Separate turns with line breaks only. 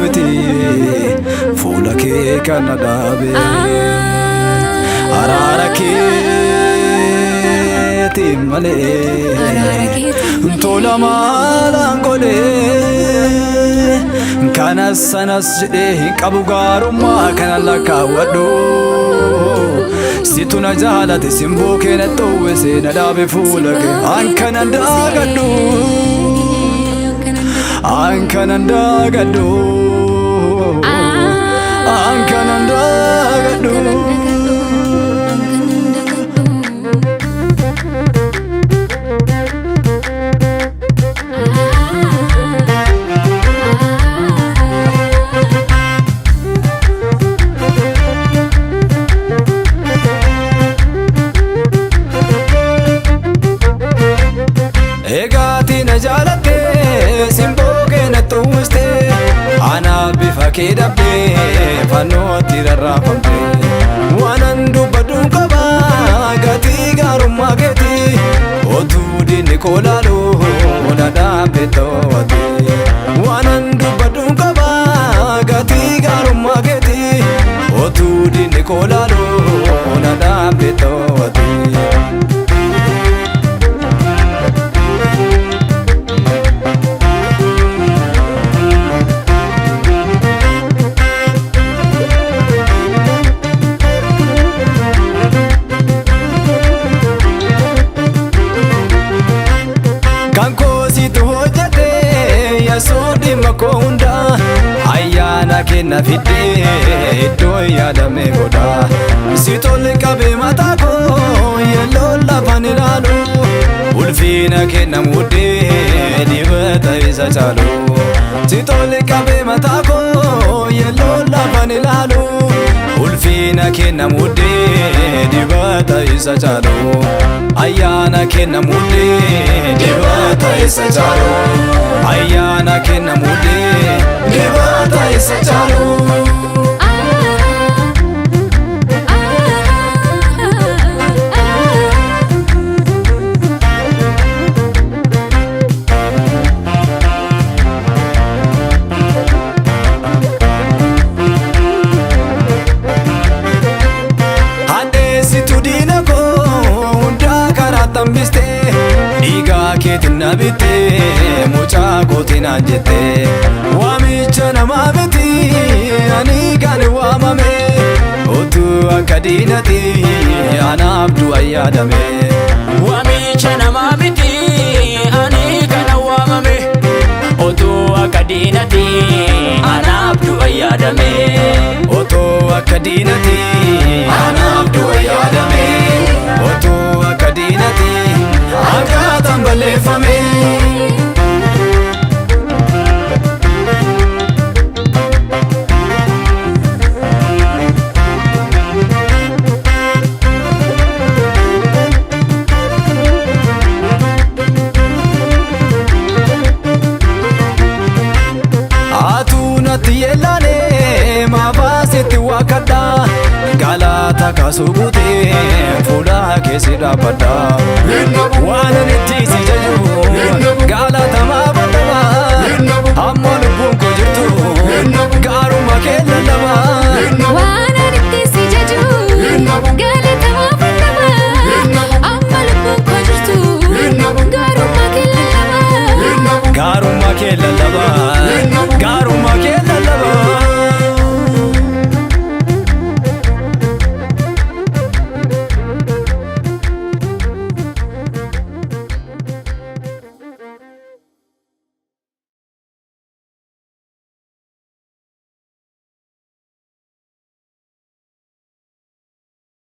miti fuula kee kana dhaabe araara keeti malee tola maalaan godhee kanas sanas jedhee hin qabu gaarummaa kana lakkaawwadhu situ na jaalate simboo kee na xowwise na dhaabe fuula kee an kanan daagadhu an kanan daagadhu an kanan daagadhu Egati na jaalate simboo kee na xowwiste anaaf bifa kee dhabde fannootti rarraafamte waanan dubbadhuun qaba gatii gaarummaa keeti otuu diinni koo laaluu na dhaabe to'ate waanan dubbadhuun qaba gatii gaarummaa keeti otuu diinni koo laaluu na dhaabe to'ate. Sodi makunda ayana kenna fidde iddo yaadame goda sitole qabe matako yello lafan ilalu ulfina kenna mudde dibata isa chalu sitole qabe matako yello lafan ilalu ulfina kenna mudde dibata isa chalu ayana kenna mudde dibata isa chalu ayana kenna mudde dibata isa chalu keetina bitte mucaa kootina jette waamicha namaa miti ani kan waamame otuu akka diinati anaaf du'a yaadame
waamicha namaa miti ani kan waamame otuu akka diinati anaaf du'a yaadame
otuu akka diinati anaaf du'a yaadame otuu akka diinati akkaataan balleeffame. Atuunatti yeelaane maafaasitti waakadha galata kaasuu guutee fuula keessi dhaabbadha waan ani itti si jaju